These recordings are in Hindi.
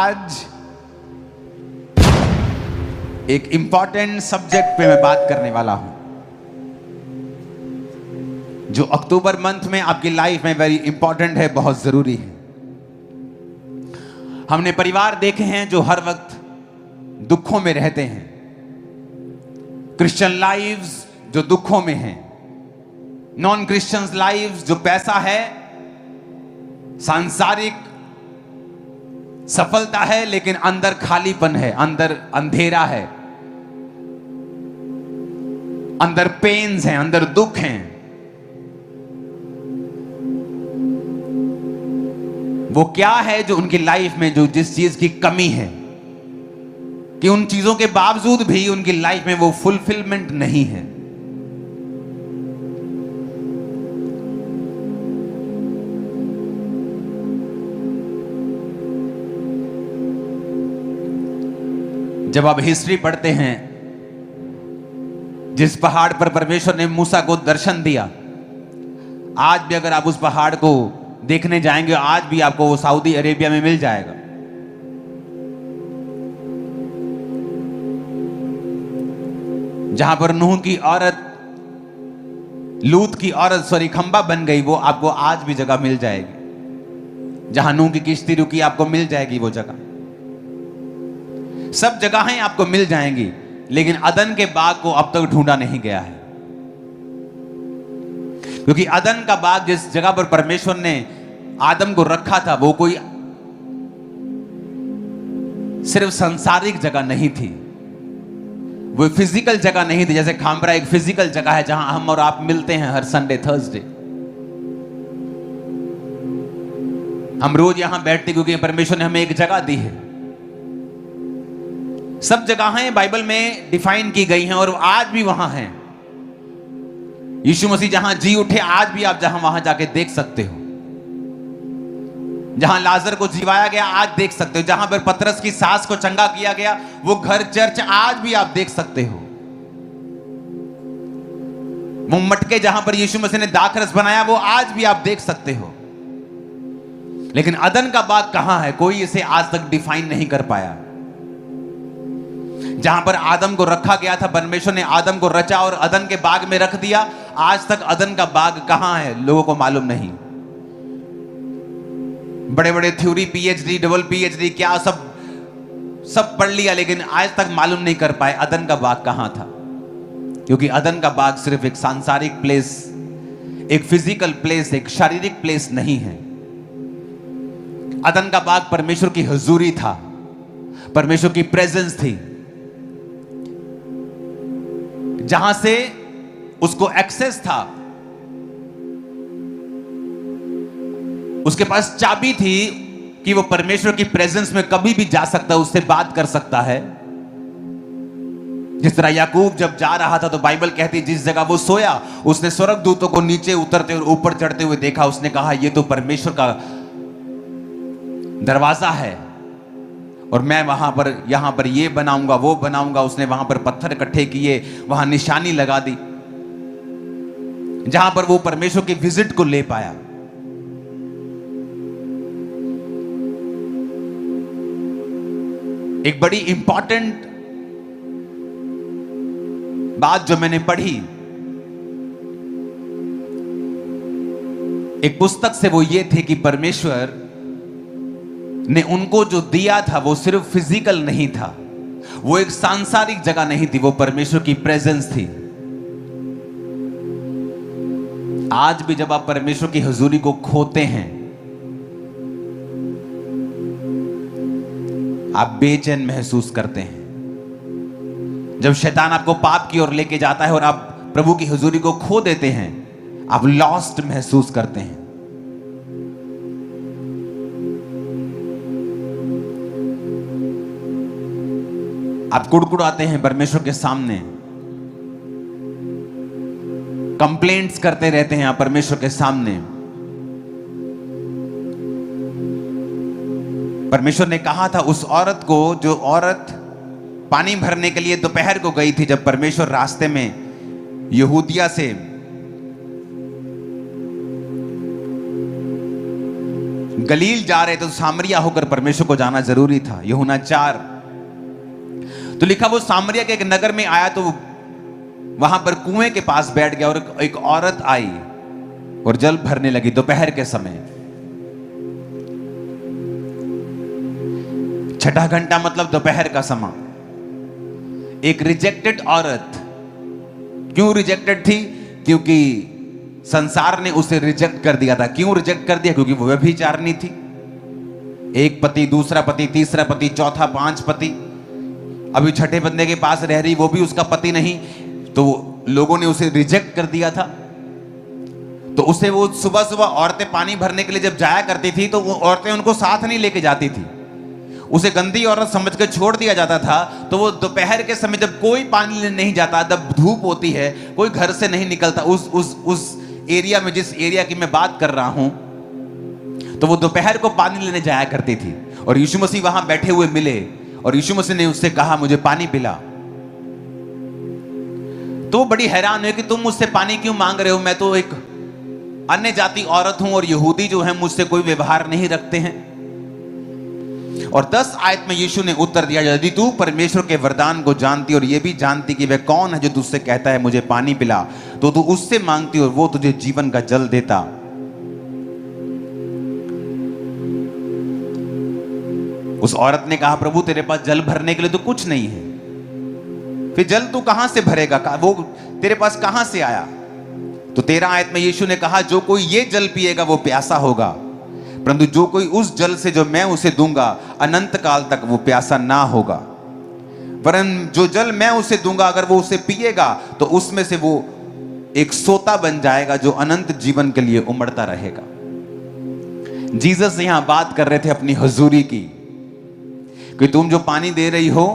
आज एक इंपॉर्टेंट सब्जेक्ट पे मैं बात करने वाला हूं, जो अक्टूबर मंथ में आपकी लाइफ में वेरी इंपॉर्टेंट है, बहुत जरूरी है। हमने परिवार देखे हैं जो हर वक्त दुखों में रहते हैं, क्रिश्चियन लाइव्स जो दुखों में हैं, नॉन क्रिश्चियंस लाइव्स जो पैसा है, सांसारिक सफलता है, लेकिन अंदर खालीपन है, अंदर अंधेरा है, अंदर पेन्स हैं, अंदर दुख हैं। वो क्या है जो उनकी लाइफ में, जो जिस चीज की कमी है, कि उन चीजों के बावजूद भी उनकी लाइफ में वो फुलफिलमेंट नहीं है। जब आप हिस्ट्री पढ़ते हैं, जिस पहाड़ पर परमेश्वर ने मूसा को दर्शन दिया, आज भी अगर आप उस पहाड़ को देखने जाएंगे, आज भी आपको वो सऊदी अरेबिया में मिल जाएगा। जहां पर नूह की औरत, लूत की औरत खंबा बन गई, वो आपको आज भी जगह मिल जाएगी। जहां नूह की किश्ती रुकी, आपको मिल जाएगी वो जगह। सब जगहें आपको मिल जाएंगी, लेकिन अदन के बाग को अब तक ढूंढा नहीं गया है। क्योंकि अदन का बाग, जिस जगह पर परमेश्वर ने आदम को रखा था, वो कोई सिर्फ सांसारिक जगह नहीं थी, वो फिजिकल जगह नहीं थी। जैसे खामरा एक फिजिकल जगह है जहां हम और आप मिलते हैं हर संडे थर्सडे। हम रोज यहां बैठते क्योंकि परमेश्वर ने हमें एक जगह दी है। सब जगहें बाइबल में डिफाइन की गई हैं और आज भी वहां हैं। यीशु मसीह जहां जी उठे, आज भी आप जहां वहां जाके देख सकते हो। जहां लाजर को जिवाया गया, आज देख सकते हो। जहां पर पतरस की सास को चंगा किया गया, वो घर चर्च आज भी आप देख सकते हो। वो मटके जहां पर यीशु मसीह ने दाखरस बनाया, वो आज भी आप देख सकते हो। लेकिन अदन का बाग कहां है? कोई इसे आज तक डिफाइन नहीं कर पाया। जहां पर आदम को रखा गया था, परमेश्वर ने आदम को रचा और अदन के बाग में रख दिया। आज तक अदन का बाग कहां है, लोगों को मालूम नहीं। बड़े बड़े थ्योरी, पीएचडी, डबल पीएचडी, क्या सब पढ़ लिया, लेकिन आज तक मालूम नहीं कर पाए अदन का बाग कहां था। क्योंकि अदन का बाग सिर्फ एक सांसारिक प्लेस, एक फिजिकल प्लेस, एक शारीरिक प्लेस नहीं है। अदन का बाग परमेश्वर की हुजूरी था, परमेश्वर की प्रेजेंस थी, जहां से उसको एक्सेस था। उसके पास चाबी थी कि वो परमेश्वर की प्रेजेंस में कभी भी जा सकता है, उससे बात कर सकता है। जिस तरह याकूब जब जा रहा था, तो बाइबल कहती है जिस जगह वो सोया, उसने स्वर्गदूतों को नीचे उतरते और ऊपर चढ़ते हुए देखा। उसने कहा, ये तो परमेश्वर का दरवाजा है और मैं वहां पर, यहां पर ये बनाऊंगा, वो बनाऊंगा। उसने वहां पर पत्थर इकट्ठे किए, वहां निशानी लगा दी, जहां पर वो परमेश्वर की विजिट को ले पाया। एक बड़ी इंपॉर्टेंट बात जो मैंने पढ़ी एक पुस्तक से, वो ये थे कि परमेश्वर ने उनको जो दिया था, वो सिर्फ फिजिकल नहीं था, वो एक सांसारिक जगह नहीं थी, वो परमेश्वर की प्रेजेंस थी। आज भी जब आप परमेश्वर की हुजूरी को खोते हैं, आप बेचैन महसूस करते हैं। जब शैतान आपको पाप की ओर लेके जाता है और आप प्रभु की हुजूरी को खो देते हैं, आप लॉस्ट महसूस करते हैं। आप कुड़कुड़ाते हैं परमेश्वर के सामने, कंप्लेंट्स करते रहते हैं आप परमेश्वर के सामने। परमेश्वर ने कहा था उस औरत को, जो औरत पानी भरने के लिए दोपहर को गई थी, जब परमेश्वर रास्ते में यहूदिया से गलील जा रहे थे तो सामरिया होकर परमेश्वर को जाना जरूरी था। यूहन्ना 4 तो लिखा वो सामरिया के एक नगर में आया तो वहां पर कुएं के पास बैठ गया और एक औरत आई और जल भरने लगी दोपहर के समय। छठा घंटा मतलब दोपहर का समय। एक रिजेक्टेड औरत, क्यों रिजेक्टेड थी? क्योंकि संसार ने उसे रिजेक्ट कर दिया था। क्यों रिजेक्ट कर दिया? क्योंकि वो व्यभिचारिणी थी। एक पति, दूसरा पति, तीसरा पति, चौथा, 5 पति। अभी छठे बंदे के पास रह रही, वो भी उसका पति नहीं, तो लोगों ने उसे रिजेक्ट कर दिया था। तो उसे वो सुबह सुबह औरतें पानी भरने के लिए जब जाया करती थी तो वो औरतें उनको साथ नहीं लेके जाती थी, उसे गंदी औरत समझ कर छोड़ दिया जाता था। तो वो दोपहर के समय जब कोई पानी लेने नहीं जाता, जब धूप होती है, कोई घर से नहीं निकलता, उस एरिया में, जिस एरिया की मैं बात कर रहा हूं, तो वो दोपहर को पानी लेने जाया करती थी। और यीशु मसीह वहां बैठे हुए मिले और यीशु मसीह ने उससे कहा मुझे पानी पिला। तो वो बड़ी हैरान हुई कि तुम मुझसे पानी क्यों मांग रहे हो? मैं तो एक अन्य जाति औरत हूं और यहूदी जो है मुझसे कोई व्यवहार नहीं रखते हैं। और 10 आयत में यीशु ने उत्तर दिया, यदि तू परमेश्वर के वरदान को जानती और ये भी जानती कि वह कौन है जो तुझसे कहता है मुझे पानी पिला, तो तू उससे मांगती और वो तुझे जीवन का जल देता। उस औरत ने कहा, प्रभु तेरे पास जल भरने के लिए तो कुछ नहीं है, फिर जल तू कहां से भरेगा? वो तेरे पास कहां से आया? तो 13 आयत में यीशु ने कहा, जो कोई ये जल पिएगा वो प्यासा होगा, परंतु जो कोई उस जल से जो मैं उसे दूंगा अनंत काल तक वो प्यासा ना होगा। परंतु जो जल मैं उसे दूंगा अगर वो उसे पिएगा तो उसमें से वो एक सोता बन जाएगा जो अनंत जीवन के लिए उमड़ता रहेगा। जीसस यहां बात कर रहे थे अपनी हुजूरी की, कि तुम जो पानी दे रही हो,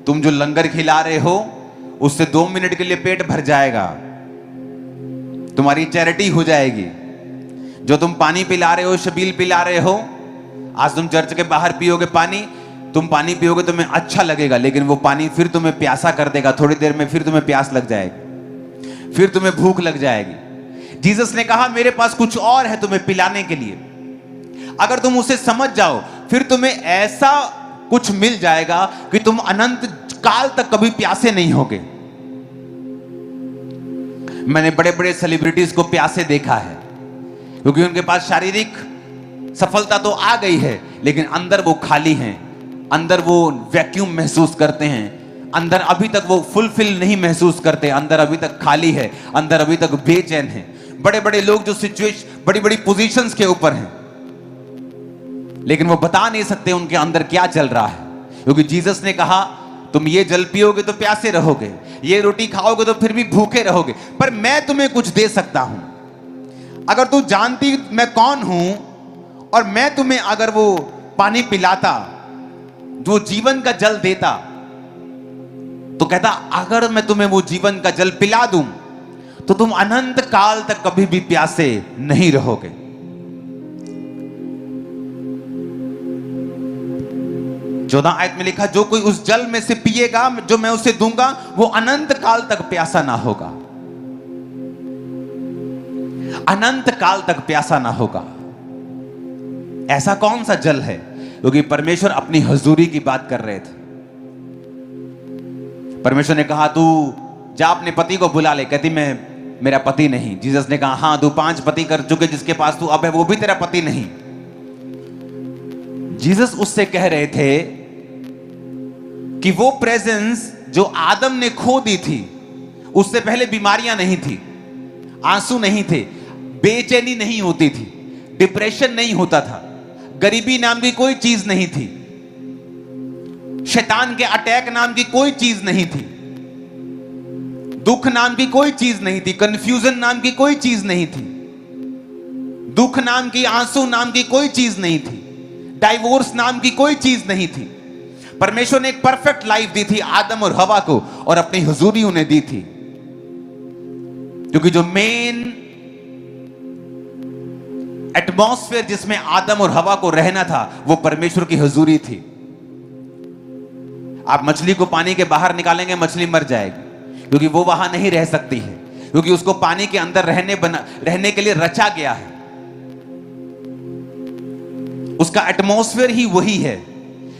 तुम जो लंगर खिला रहे हो, उससे 2 मिनट के लिए पेट भर जाएगा, तुम्हारी चैरिटी हो जाएगी। जो तुम पानी पिला रहे हो, शबील पिला रहे हो, आज तुम चर्च के बाहर पियोगे पानी, तुम पानी पियोगे तुम्हें अच्छा लगेगा, लेकिन वो पानी फिर तुम्हें प्यासा कर देगा। थोड़ी देर में फिर तुम्हें प्यास लग जाएगी, फिर तुम्हें भूख लग जाएगी। जीसस ने कहा मेरे पास कुछ और है तुम्हें पिलाने के लिए, अगर तुम उसे समझ जाओ फिर तुम्हें ऐसा कुछ मिल जाएगा कि तुम अनंत काल तक कभी प्यासे नहीं होगे। मैंने बड़े बड़े सेलिब्रिटीज को प्यासे देखा है, क्योंकि उनके पास शारीरिक सफलता तो आ गई है, लेकिन अंदर वो खाली हैं, अंदर वो वैक्यूम महसूस करते हैं, अंदर अभी तक वो फुलफिल नहीं महसूस करते, अंदर अभी तक खाली है, अंदर अभी तक बेचैन है। बड़े बड़े लोग जो सिचुएशन, बड़ी बड़ी पोजीशंस के ऊपर हैं, लेकिन वो बता नहीं सकते उनके अंदर क्या चल रहा है, क्योंकि जीसस ने कहा तुम ये जल पियोगे तो प्यासे रहोगे, ये रोटी खाओगे तो फिर भी भूखे रहोगे, पर मैं तुम्हें कुछ दे सकता हूं। अगर तू जानती मैं कौन हूं और मैं तुम्हें अगर वो पानी पिलाता, जो जीवन का जल देता, तो कहता अगर मैं तुम्हें वो जीवन का जल पिला दूं तो तुम अनंत काल तक कभी भी प्यासे नहीं रहोगे। चौदह आयत में लिखा, जो कोई उस जल में से पिएगा जो मैं उसे दूंगा वो अनंत काल तक प्यासा ना होगा, अनंत काल तक प्यासा ना होगा। ऐसा कौन सा जल है? क्योंकि परमेश्वर अपनी हुजूरी की बात कर रहे थे। परमेश्वर ने कहा तू जा अपने पति को बुला ले। कहती मैं मेरा पति नहीं। जीसस ने कहा हां तू 5 पति कर चुके, जिसके पास तू अब है वो भी तेरा पति नहीं। जीसस उससे कह रहे थे कि वो प्रेजेंस जो आदम ने खो दी थी, उससे पहले बीमारियां नहीं थी, आंसू नहीं थे, बेचैनी नहीं होती थी, डिप्रेशन नहीं होता था, गरीबी नाम की कोई चीज नहीं थी, शैतान के अटैक नाम की कोई चीज नहीं थी, दुख नाम की कोई चीज नहीं थी, कंफ्यूजन नाम की कोई चीज नहीं थी, दुख नाम की, आंसू नाम की कोई चीज नहीं थी, डाइवोर्स नाम की कोई चीज नहीं थी। परमेश्वर ने एक परफेक्ट लाइफ दी थी आदम और हवा को, और अपनी हुजूरी उन्हें दी थी, क्योंकि जो मेन एटमॉस्फेयर जिसमें आदम और हवा को रहना था वो परमेश्वर की हुजूरी थी। आप मछली को पानी के बाहर निकालेंगे, मछली मर जाएगी, क्योंकि वो वहां नहीं रह सकती है, क्योंकि उसको पानी के अंदर रहने के लिए रचा गया है। उसका एटमॉस्फेयर ही वही है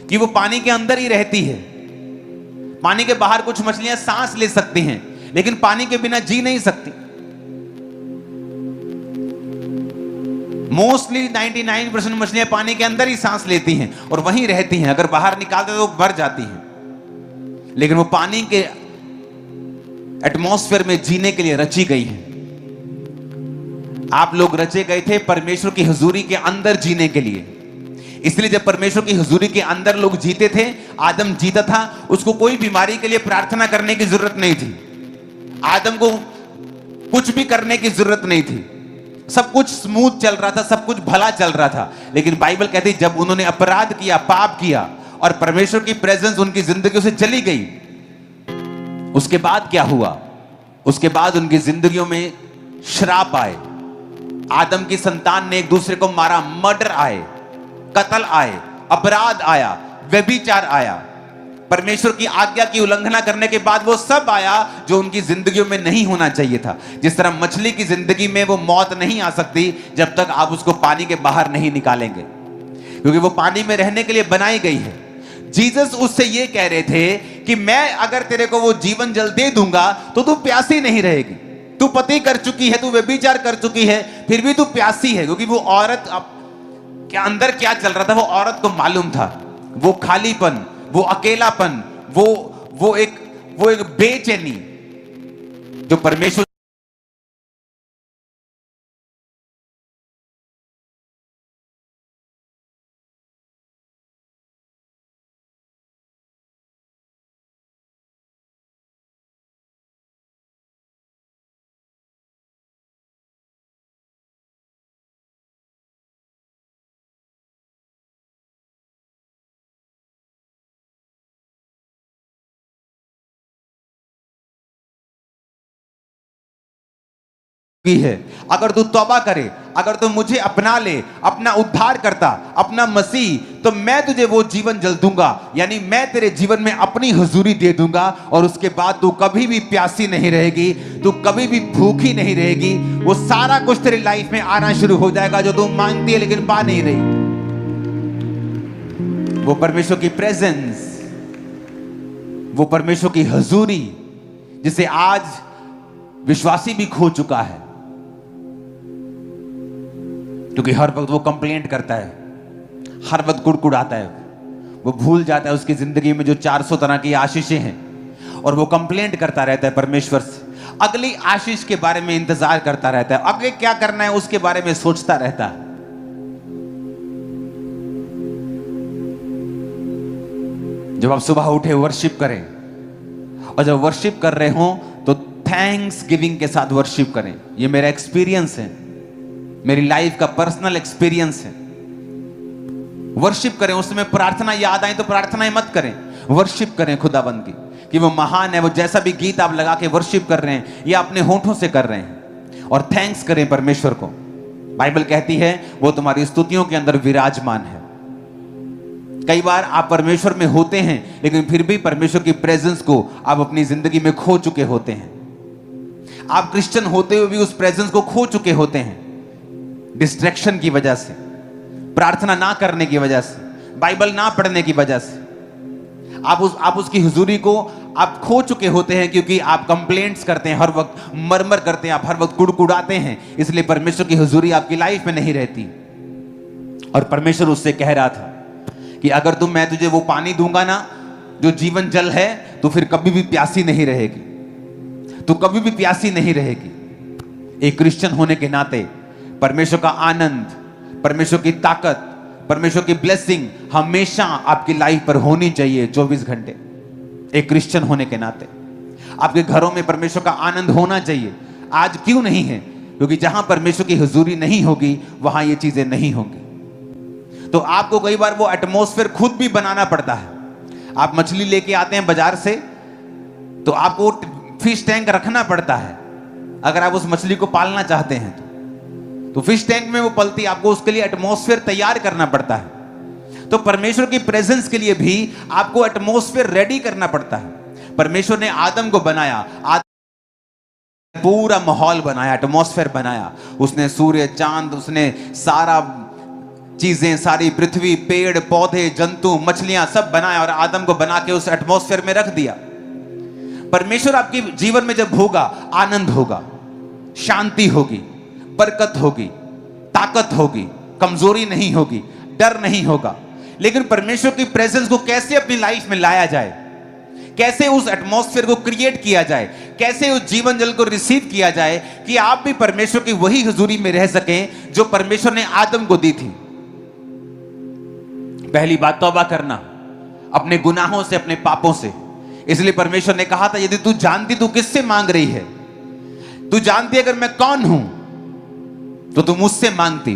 कि वो पानी के अंदर ही रहती है। पानी के बाहर कुछ मछलियां सांस ले सकती हैं, लेकिन पानी के बिना जी नहीं सकती। मोस्टली 99% मछलियां पानी के अंदर ही सांस लेती हैं और वहीं रहती हैं। अगर बाहर निकालते तो मर जाती हैं, लेकिन वो पानी के एटमॉस्फेयर में जीने के लिए रची गई है। आप लोग रचे गए थे परमेश्वर की हुजूरी के अंदर जीने के लिए। इसलिए जब परमेश्वर की हुजूरी के अंदर लोग जीते थे, आदम जीता था, उसको कोई बीमारी के लिए प्रार्थना करने की जरूरत नहीं थी। आदम को कुछ भी करने की जरूरत नहीं थी। सब कुछ स्मूथ चल रहा था, सब कुछ भला चल रहा था। लेकिन बाइबल कहती है जब उन्होंने अपराध किया, पाप किया और परमेश्वर की प्रेजेंस उनकी जिंदगी से चली गई, उसके बाद क्या हुआ? उसके बाद उनकी जिंदगियों में श्राप आए। आदम की संतान ने एक दूसरे को मारा, मर्डर आए, कत्ल आए, अपराध आया, व्यभिचार आया। परमेश्वर की आज्ञा की उल्लंघना करने के बाद वो सब आया जो उनकी जिंदगियों में नहीं होना चाहिए था। जिस तरह मछली की जिंदगी में वो मौत नहीं आ सकती जब तक आप उसको पानी के बाहर नहीं निकालेंगे, क्योंकि वो पानी में रहने के लिए बनाई गई है। जीसस उससे ये कह रहे थे कि मैं अगर तेरे को वो जीवन जल दे दूंगा तो तू प्यासी नहीं रहेगी। तू पति कर चुकी है, तू व्यभिचार कर चुकी है, फिर भी तू प्यासी है। क्योंकि वो औरत क्या अंदर क्या चल रहा था वो औरत को मालूम था। वो खालीपन, वो अकेलापन, वो एक बेचैनी जो परमेश्वर की है। अगर तू तौबा करे, अगर तू मुझे अपना ले, अपना उद्धार करता, अपना मसीह, तो मैं तुझे वो जीवन जल दूंगा। यानी मैं तेरे जीवन में अपनी हुजूरी दे दूंगा और उसके बाद तू कभी भी प्यासी नहीं रहेगी, तू कभी भी भूखी नहीं रहेगी। वो सारा कुछ तेरी लाइफ में आना शुरू हो जाएगा जो तू मांगती है लेकिन पा नहीं रही। वो परमेश्वर की प्रेजेंस, वो परमेश्वर की हुजूरी जिसे आज विश्वासी भी खो चुका है, क्योंकि हर वक्त वो कंप्लेंट करता है, हर वक्त कुड़कुड़ाता है। वो भूल जाता है उसकी जिंदगी में जो 400 तरह की आशीषें हैं और वो कंप्लेंट करता रहता है परमेश्वर से। अगली आशीष के बारे में इंतजार करता रहता है, आगे क्या करना है उसके बारे में सोचता रहता है। जब आप सुबह उठे वर्शिप करें, और जब वर्शिप कर रहे हो तो थैंक्स गिविंग के साथ वर्शिप करें। ये मेरा एक्सपीरियंस है, मेरी लाइफ का पर्सनल एक्सपीरियंस है। वर्शिप करें, उसमें प्रार्थना याद आए तो प्रार्थनाएं मत करें, वर्शिप करें खुदाबंद की कि वो महान है। वो जैसा भी गीत आप लगा के वर्शिप कर रहे हैं या अपने होठों से कर रहे हैं, और थैंक्स करें परमेश्वर को। बाइबल कहती है वो तुम्हारी स्तुतियों के अंदर विराजमान है। कई बार आप परमेश्वर में होते हैं लेकिन फिर भी परमेश्वर की प्रेजेंस को आप अपनी जिंदगी में खो चुके होते हैं। आप क्रिश्चियन होते हुए भी उस प्रेजेंस को खो चुके होते हैं, डिस्ट्रैक्शन की वजह से, प्रार्थना ना करने की वजह से, बाइबल ना पढ़ने की वजह से। आप उसकी हुजूरी को आप खो चुके होते हैं, क्योंकि आप कंप्लेंट्स करते हैं, हर वक्त मरमर करते हैं, आप हर वक्त कुड़कुड़ाते हैं। इसलिए परमेश्वर की हुजूरी आपकी लाइफ में नहीं रहती। और परमेश्वर उससे कह रहा था कि अगर मैं तुझे वो पानी दूंगा ना जो जीवन जल है, तो फिर कभी भी प्यासी नहीं रहेगी, तो कभी भी प्यासी नहीं रहेगी। एक क्रिश्चियन होने के नाते परमेश्वर का आनंद, परमेश्वर की ताकत, परमेश्वर की ब्लेसिंग हमेशा आपकी लाइफ पर होनी चाहिए 24 घंटे। एक क्रिश्चियन होने के नाते आपके घरों में परमेश्वर का आनंद होना चाहिए। आज क्यों नहीं है? क्योंकि जहां परमेश्वर की हुजूरी नहीं होगी वहां ये चीजें नहीं होंगी। तो आपको कई बार वो एटमॉस्फेयर खुद भी बनाना पड़ता है। आप मछली लेके आते हैं बाजार से, तो आपको फिश टैंक रखना पड़ता है। अगर आप उस मछली को पालना चाहते हैं तो फिश टैंक में वो पलती, आपको उसके लिए एटमॉस्फेयर तैयार करना पड़ता है। तो परमेश्वर की प्रेजेंस के लिए भी आपको एटमॉस्फेयर रेडी करना पड़ता है। परमेश्वर ने आदम को बनाया, पूरा माहौल बनाया, एटमॉस्फेयर बनाया। उसने सूर्य, चांद, उसने सारा चीजें, सारी पृथ्वी, पेड़ पौधे, जंतु, मछलियां सब बनाया और आदम को बना के उस एटमॉस्फेयर में रख दिया। परमेश्वर आपके जीवन में जब होगा, आनंद होगा, शांति होगी, बरकत होगी, ताकत होगी, कमजोरी नहीं होगी, डर नहीं होगा। लेकिन परमेश्वर की प्रेजेंस को कैसे अपनी लाइफ में लाया जाए, कैसे उस एटमॉस्फेयर को क्रिएट किया जाए, कैसे उस जीवन जल को रिसीव किया जाए कि आप भी परमेश्वर की वही हुजूरी में रह सकें जो परमेश्वर ने आदम को दी थी। पहली बात तौबा करना अपने गुनाहों से, अपने पापों से। इसलिए परमेश्वर ने कहा था, यदि तू जानती तू किससे मांग रही है, तू जानती अगर मैं कौन हूं तो तू मुझसे मांगती।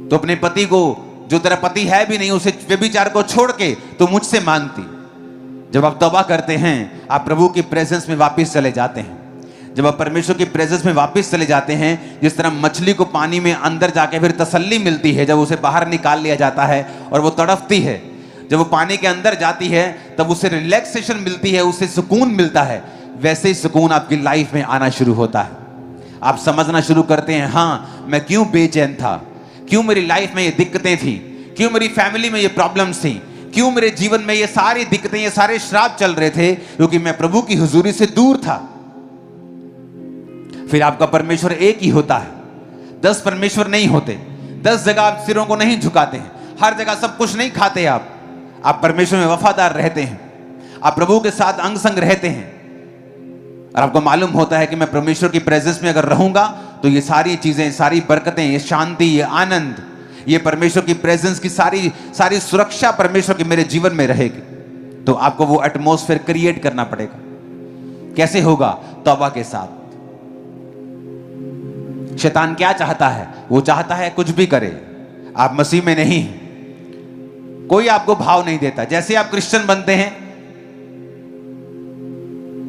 तो अपने पति को, जो तेरा पति है भी नहीं, उसे व्यभिचार को छोड़ के तो मुझसे मांगती। जब आप तौबा करते हैं, आप प्रभु की प्रेजेंस में वापस चले जाते हैं। जब आप परमेश्वर की प्रेजेंस में वापस चले जाते हैं, जिस तरह मछली को पानी में अंदर जाके फिर तसल्ली मिलती है जब उसे बाहर निकाल लिया जाता है और वो तड़पती है, जब वो पानी के अंदर जाती है तब उसे रिलैक्सेशन मिलती है, उसे सुकून मिलता है, वैसे ही सुकून आपकी लाइफ में आना शुरू होता है। आप समझना शुरू करते हैं, हाँ मैं क्यों बेचैन था, क्यों मेरी लाइफ में ये दिक्कतें थी, क्यों मेरी फैमिली में ये प्रॉब्लम्स थी, क्यों मेरे जीवन में ये सारी दिक्कतें, ये सारे श्राप चल रहे थे, क्योंकि मैं प्रभु की हुजूरी से दूर था। फिर आपका परमेश्वर एक ही होता है, 10 परमेश्वर नहीं होते। 10 जगह आप सिरों को नहीं झुकाते हैं, हर जगह सब कुछ नहीं खाते आप परमेश्वर में वफादार रहते हैं, आप प्रभु के साथ अंग संग रहते हैं और आपको मालूम होता है कि मैं परमेश्वर की प्रेजेंस में अगर रहूंगा तो ये सारी चीजें, सारी बरकतें, ये शांति, ये आनंद, ये परमेश्वर की प्रेजेंस की सारी सुरक्षा परमेश्वर के मेरे जीवन में रहेगी। तो आपको वो एटमॉस्फेयर क्रिएट करना पड़ेगा। कैसे होगा? तौबा के साथ। शैतान क्या चाहता है? वो चाहता है कुछ भी करे, आप मसीह में नहीं, कोई आपको भाव नहीं देता। जैसे आप क्रिश्चियन बनते हैं,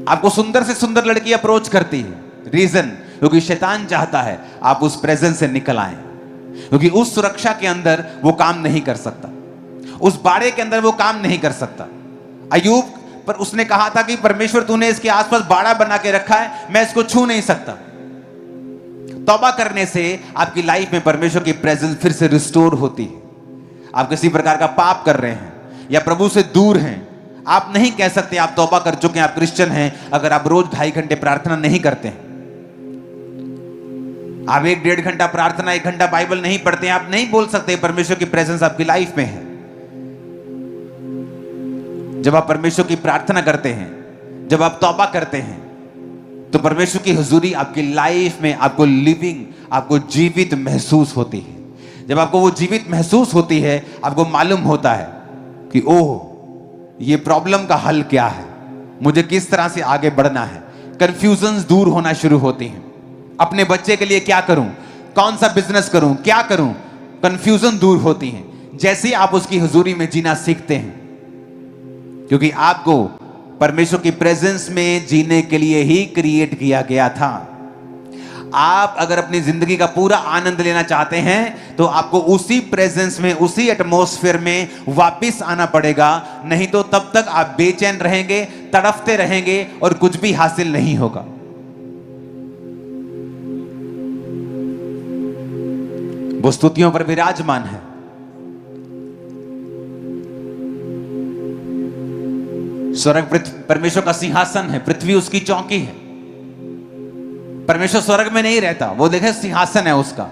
आपको सुंदर से सुंदर लड़की अप्रोच करती है। रीजन, क्योंकि शैतान चाहता है आप उस प्रेजेंस से निकल आए, क्योंकि उस सुरक्षा के अंदर वो काम नहीं कर सकता, उस बाड़े के अंदर वो काम नहीं कर सकता। अय्यूब पर उसने कहा था कि परमेश्वर तूने इसके आसपास बाड़ा बना के रखा है, मैं इसको छू नहीं सकता। तौबा करने से आपकी लाइफ में परमेश्वर की प्रेजेंस फिर से रिस्टोर होती है। आप किसी प्रकार का पाप कर रहे हैं या प्रभु से दूर हैं, आप नहीं कह सकते आप तौबा कर चुके हैं, आप क्रिश्चियन हैं, अगर आप रोज 2.5 घंटे प्रार्थना नहीं करते हैं, आप 1-1.5 घंटा प्रार्थना, 1 घंटा बाइबल नहीं पढ़ते हैं, आप नहीं बोल सकते परमेश्वर की प्रेजेंस आपकी लाइफ में है। जब आप परमेश्वर की प्रार्थना करते हैं, जब आप तौबा करते हैं, तो परमेश्वर की हुजूरी आपकी लाइफ में आपको लिविंग, आपको जीवित महसूस होती है। जब आपको वो जीवित महसूस होती है, आपको मालूम होता है कि ओह, ये प्रॉब्लम का हल क्या है, मुझे किस तरह से आगे बढ़ना है। कंफ्यूजन्स दूर होना शुरू होती हैं। अपने बच्चे के लिए क्या करूं, कौन सा बिजनेस करूं, क्या करूं, कंफ्यूजन दूर होती हैं जैसे आप उसकी हुजूरी में जीना सीखते हैं, क्योंकि आपको परमेश्वर की प्रेजेंस में जीने के लिए ही क्रिएट किया गया था। आप अगर अपनी जिंदगी का पूरा आनंद लेना चाहते हैं तो आपको उसी प्रेजेंस में, उसी एटमॉस्फेयर में वापस आना पड़ेगा, नहीं तो तब तक आप बेचैन रहेंगे, तड़फते रहेंगे और कुछ भी हासिल नहीं होगा। वो स्तुतियों पर विराजमान है। स्वर्ग परमेश्वर का सिंहासन है, पृथ्वी उसकी चौकी है। परमेश्वर स्वर्ग में नहीं रहता, वो देखे सिंहासन है उसका।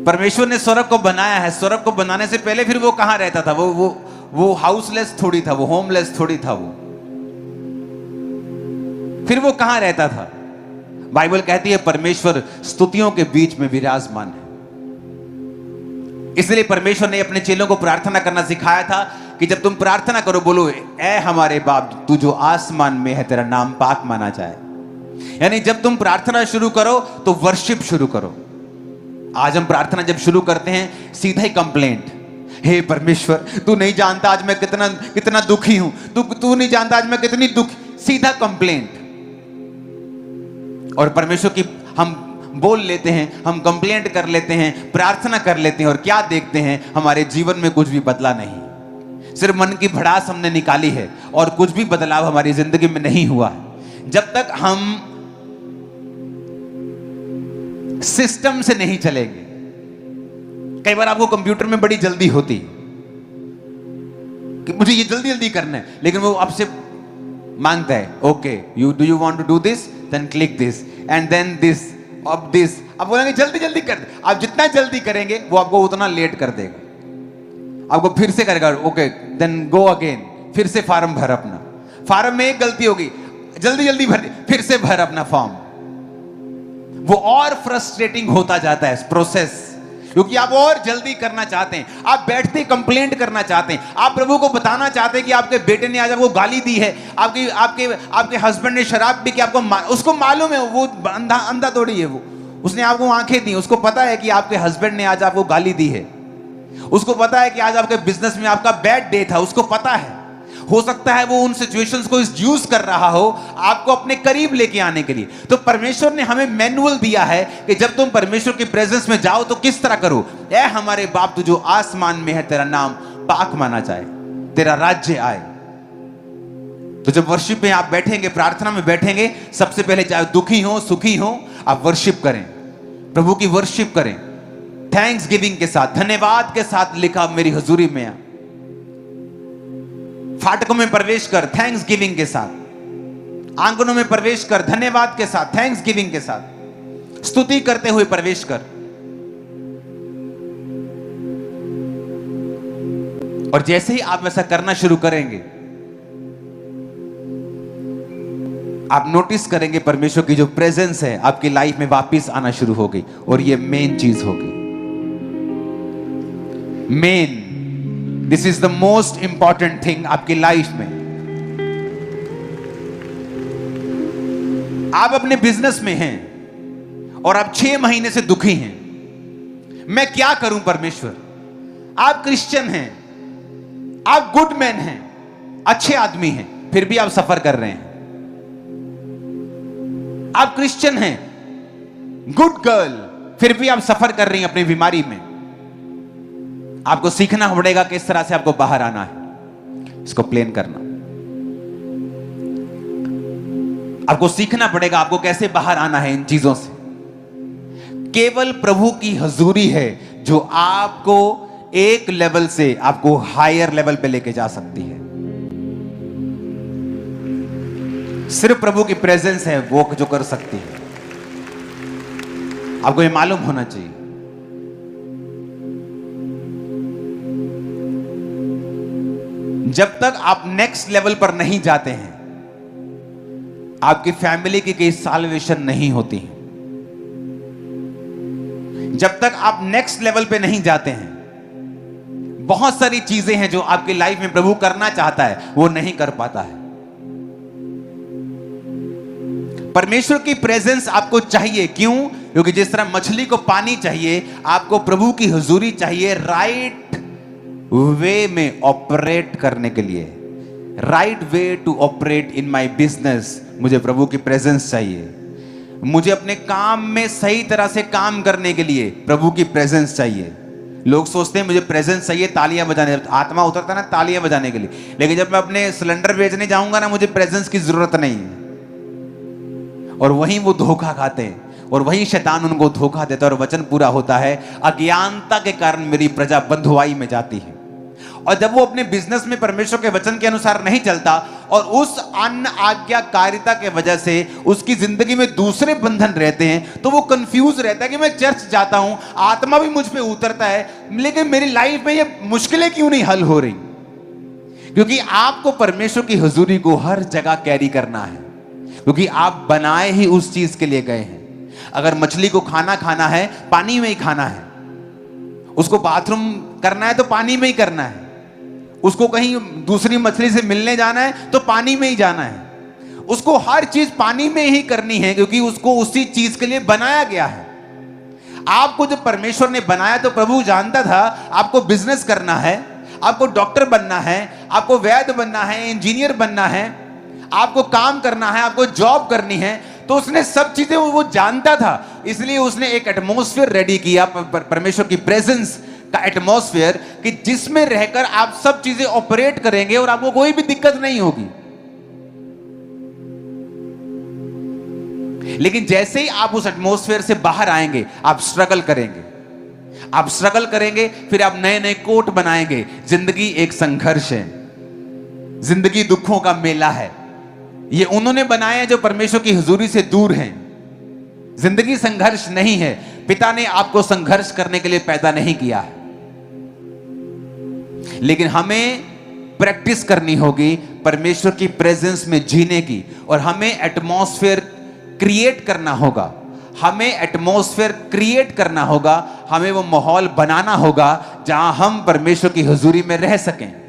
परमेश्वर ने स्वर्ग को बनाया है। स्वर्ग को बनाने से पहले फिर वो कहां रहता था? वो हाउसलेस थोड़ी था, वो होमलेस थोड़ी था, वो फिर वो कहां रहता था? बाइबल कहती है परमेश्वर स्तुतियों के बीच में विराजमान है। इसलिए परमेश्वर ने अपने चेलों को प्रार्थना करना सिखाया था कि जब तुम प्रार्थना करो, बोलो ऐ हमारे बाप तू जो आसमान में है, तेरा नाम पाक माना जाए। यानी जब तुम प्रार्थना शुरू करो तो वर्शिप शुरू करो। आज हम प्रार्थना जब शुरू करते हैं, सीधा ही कंप्लेंट, हे परमेश्वर तू नहीं जानता आज मैं कितना दुखी हूं, तू नहीं जानता आज मैं कितनी दुखी, सीधा कंप्लेंट। और परमेश्वर की हम बोल लेते हैं, हम कंप्लेंट कर लेते हैं, प्रार्थना कर लेते हैं, और क्या देखते हैं? हमारे जीवन में कुछ भी बदला नहीं। सिर्फ मन की भड़ास हमने निकाली है और कुछ भी बदलाव हमारी जिंदगी में नहीं हुआ है। जब तक हम सिस्टम से नहीं चलेंगे, कई बार आपको कंप्यूटर में बड़ी जल्दी होती कि मुझे ये जल्दी जल्दी करना है, लेकिन वो आपसे मांगता है, okay do you want to do this, then click this and then this, अब दिस। आप बोलेंगे जल्दी जल्दी कर दे, आप जितना जल्दी करेंगे वो आपको उतना लेट कर देगा, आपको फिर से करेगा, ओके देन गो अगेन, फिर से फॉर्म भर अपना, फॉर्म में एक गलती होगी, जल्दी जल्दी भर दी, फिर से भर अपना फॉर्म। वो और फ्रस्ट्रेटिंग होता जाता है प्रोसेस, क्योंकि आप और जल्दी करना चाहते हैं, आप बैठते कंप्लेंट करना चाहते हैं, आप प्रभु को बताना चाहते हैं कि आपके बेटे ने आज आपको गाली दी है, आपके आपके आपके हस्बैंड ने शराब पी के आपको उसको मालूम है, वो अंधा थोड़ी है, वो उसने आपको आंखें दी, उसको पता है कि आपके हस्बैंड ने आज आपको गाली दी है, उसको पता है कि आज आपके बिजनेस में आपका बैड डे था, उसको पता है। हो सकता है वो उन सिचुएशंस को यूज कर रहा हो आपको अपने करीब लेके आने के लिए। तो परमेश्वर ने हमें मैनुअल दिया है कि जब तुम परमेश्वर की प्रेजेंस में जाओ तो किस तरह करो। ऐ हमारे बाप तू जो आसमान में है, तेरा नाम पाक माना जाए, तेरा राज्य आए। तो जब वर्शिप में आप बैठेंगे, प्रार्थना में बैठेंगे, सबसे पहले चाहे दुखी हो सुखी हो, आप वर्शिप करें, प्रभु की वर्शिप करें, थैंक्स गिविंग के साथ, धन्यवाद के साथ लिखा मेरी हजूरी में आ। फाटकों में प्रवेश कर थैंक्स गिविंग के साथ, आंगनों में प्रवेश कर धन्यवाद के साथ, थैंक्स गिविंग के साथ, स्तुति करते हुए प्रवेश कर। और जैसे ही आप ऐसा करना शुरू करेंगे, आप नोटिस करेंगे परमेश्वर की जो प्रेजेंस है आपकी लाइफ में वापस आना शुरू होगी। और ये मेन चीज होगी, main, this is the most important thing आपकी लाइफ में। आप अपने बिजनेस में हैं और आप 6 महीने से दुखी हैं, मैं क्या करूं परमेश्वर। आप क्रिश्चियन हैं, आप गुड मैन हैं, अच्छे आदमी हैं, फिर भी आप सफर कर रहे हैं। आप क्रिश्चियन हैं, गुड गर्ल, फिर भी आप सफर कर रही हैं अपनी बीमारी में। आपको सीखना पड़ेगा किस तरह से आपको बाहर आना है, इसको प्लेन करना। आपको सीखना पड़ेगा आपको कैसे बाहर आना है इन चीजों से। केवल प्रभु की हजूरी है जो आपको एक लेवल से आपको हायर लेवल पे लेके जा सकती है। सिर्फ प्रभु की प्रेजेंस है वो जो कर सकती है। आपको ये मालूम होना चाहिए। जब तक आप नेक्स्ट लेवल पर नहीं जाते हैं, आपकी फैमिली की कोई साल्वेशन नहीं होती है। जब तक आप नेक्स्ट लेवल पे नहीं जाते हैं, बहुत सारी चीजें हैं जो आपकी लाइफ में प्रभु करना चाहता है, वो नहीं कर पाता है। परमेश्वर की प्रेजेंस आपको चाहिए, क्यों? क्योंकि जिस तरह मछली को पानी चाहिए, आपको प्रभु की हुजूरी चाहिए राइट वे में ऑपरेट करने के लिए। Right way to operate in my business, मुझे प्रभु की प्रेजेंस चाहिए। मुझे अपने काम में सही तरह से काम करने के लिए प्रभु की प्रेजेंस चाहिए। लोग सोचते हैं मुझे प्रेजेंस चाहिए तालियां बजाने, आत्मा उतरता है ना तालियां बजाने के लिए, लेकिन जब मैं अपने सिलेंडर बेचने जाऊंगा ना, मुझे प्रेजेंस की जरूरत नहीं है। और वहीं वो धोखा खाते हैं और वहीं शैतान उनको धोखा देता है और वचन पूरा होता है, अज्ञानता के कारण मेरी प्रजा बंधुआई में जाती है। और जब वो अपने बिजनेस में परमेश्वर के वचन के अनुसार नहीं चलता और उस अन्य आज्ञाकारिता के वजह से उसकी जिंदगी में दूसरे बंधन रहते हैं, तो वो कंफ्यूज रहता है कि मैं चर्च जाता हूं, आत्मा भी मुझ पे उतरता है, लेकिन मेरी लाइफ में ये मुश्किलें क्यों नहीं हल हो रही? क्योंकि आपको परमेश्वर की हुजूरी को हर जगह कैरी करना है, क्योंकि आप बनाए ही उस चीज के लिए गए हैं। अगर मछली को खाना खाना है, पानी में ही खाना है। उसको बाथरूम करना है तो पानी में ही करना है। उसको कहीं दूसरी मछली से मिलने जाना है तो पानी में ही जाना है। उसको हर चीज पानी में ही करनी है, क्योंकि उसको उसी चीज के लिए बनाया गया है। आपको जब परमेश्वर ने बनाया तो प्रभु जानता था आपको बिजनेस करना है, आपको डॉक्टर बनना है, आपको वैद्य बनना है, इंजीनियर बनना है, आपको काम करना है, आपको जॉब करनी है। तो उसने सब चीजें वो जानता था, इसलिए उसने एक एटमॉस्फेयर रेडी किया, परमेश्वर की प्रेजेंस का एटमॉस्फेयर, कि जिसमें रहकर आप सब चीजें ऑपरेट करेंगे और आपको कोई भी दिक्कत नहीं होगी। लेकिन जैसे ही आप उस एटमॉस्फेयर से बाहर आएंगे, आप स्ट्रगल करेंगे, आप स्ट्रगल करेंगे, फिर आप नए नए कोट बनाएंगे। जिंदगी एक संघर्ष है, जिंदगी दुखों का मेला है। ये उन्होंने बनाया जो परमेश्वर की हुजूरी से दूर हैं। जिंदगी संघर्ष नहीं है। पिता ने आपको संघर्ष करने के लिए पैदा नहीं किया है, लेकिन हमें प्रैक्टिस करनी होगी परमेश्वर की प्रेजेंस में जीने की, और हमें एटमॉस्फेयर क्रिएट करना होगा। हमें एटमॉस्फेयर क्रिएट करना होगा, हमें वो माहौल बनाना होगा जहां हम परमेश्वर की हुजूरी में रह सकें।